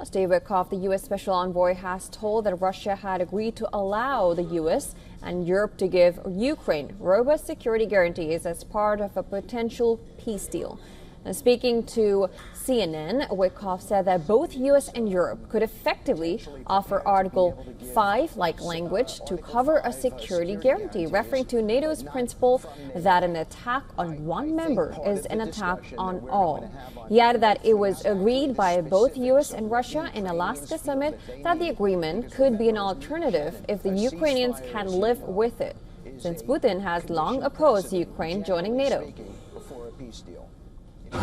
Steve Witkoff, the U.S. Special Envoy, has told that Russia had agreed to allow the U.S. and Europe to give Ukraine robust security guarantees as part of a potential peace deal. Now, speaking to CNN, Witkoff said that both U.S. and Europe could effectively offer Article 5-like language to cover a security guarantee, referring to NATO's principle that an attack on one member is an attack on all. He added that it was agreed by both U.S. and Russia in Alaska summit that the agreement could be an alternative if the Ukrainians can live with it, since Putin has long opposed Ukraine joining NATO.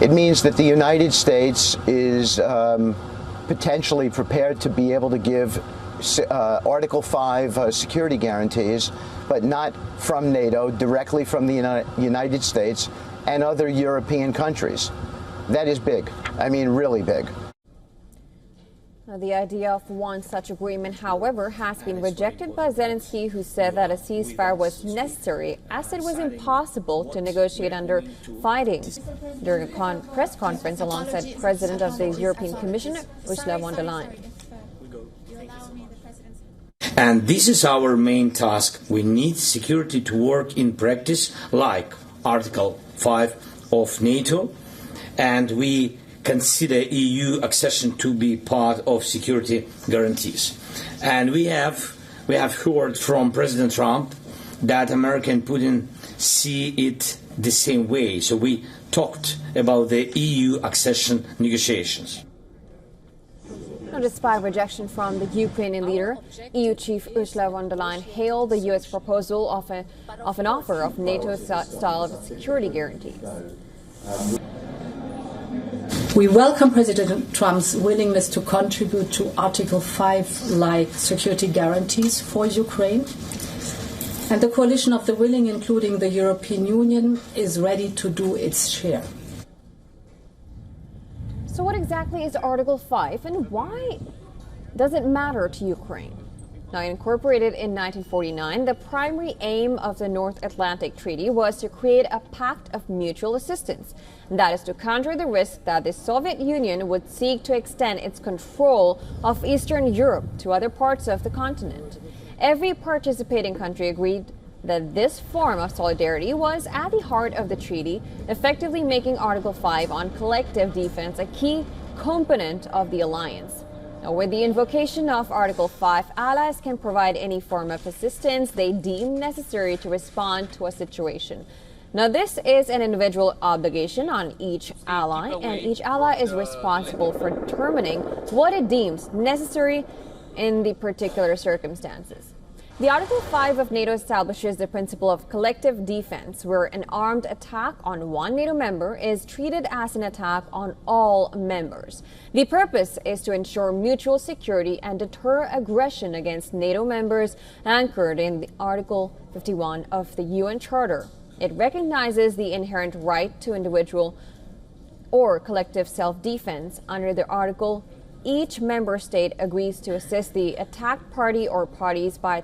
It means that the United States is potentially prepared to be able to give Article 5 security guarantees, but not from NATO, directly from the United States and other European countries. That is big. I mean, really big. The idea of one such agreement, however, has been rejected by Zelensky, who said that a ceasefire was necessary as it was impossible to negotiate under fighting. During a press conference alongside President of the European Commission, Ursula von der Leyen. And this is our main task. We need security to work in practice, like Article 5 of NATO, and we consider EU accession to be part of security guarantees. And we have heard from President Trump that America and Putin see it the same way. So we talked about the EU accession negotiations. Now, despite rejection from the Ukrainian leader, EU Chief Ursula von der Leyen hailed the U.S. proposal of an offer of NATO-style security guarantees. We welcome President Trump's willingness to contribute to Article 5-like security guarantees for Ukraine. And the coalition of the willing, including the European Union, is ready to do its share. So what exactly is Article 5 and why does it matter to Ukraine? Now, incorporated in 1949, the primary aim of the North Atlantic Treaty was to create a pact of mutual assistance. And that is to counter the risk that the Soviet Union would seek to extend its control of Eastern Europe to other parts of the continent. Every participating country agreed that this form of solidarity was at the heart of the treaty, effectively making Article 5 on collective defense a key component of the alliance. Now, with the invocation of Article 5, allies can provide any form of assistance they deem necessary to respond to a situation. Now, this is an individual obligation on each ally, and each ally is responsible for determining what it deems necessary in the particular circumstances. The Article 5 of NATO establishes the principle of collective defense, where an armed attack on one NATO member is treated as an attack on all members. The purpose is to ensure mutual security and deter aggression against NATO members, anchored in the Article 51 of the UN Charter. It recognizes the inherent right to individual or collective self-defense. Under the article, each member state agrees to assist the attacked party or parties by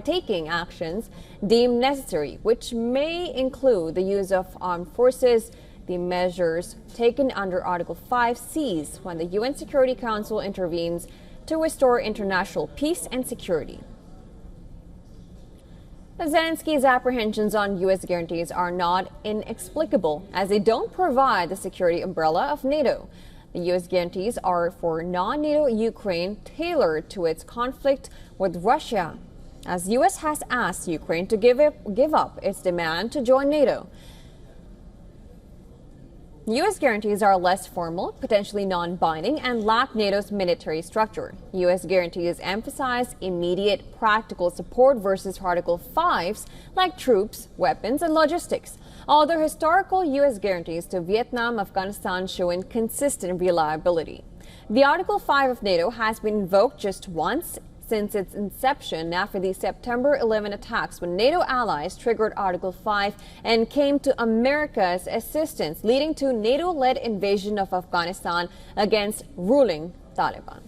taking actions deemed necessary, which may include the use of armed forces. The measures taken under Article 5 cease when the UN Security Council intervenes to restore international peace and security. Zelensky's apprehensions on U.S. guarantees are not inexplicable, as they don't provide the security umbrella of NATO. The U.S. guarantees are for non-NATO Ukraine, tailored to its conflict with Russia, as the U.S. has asked Ukraine to give up its demand to join NATO. U.S. guarantees are less formal, potentially non-binding, and lack NATO's military structure. U.S. guarantees emphasize immediate practical support versus Article 5's, like troops, weapons, and logistics. Although historical U.S. guarantees to Vietnam, Afghanistan show inconsistent reliability. The Article 5 of NATO has been invoked just once since its inception after the September 11 attacks, when NATO allies triggered Article 5 and came to America's assistance, leading to NATO-led invasion of Afghanistan against ruling Taliban.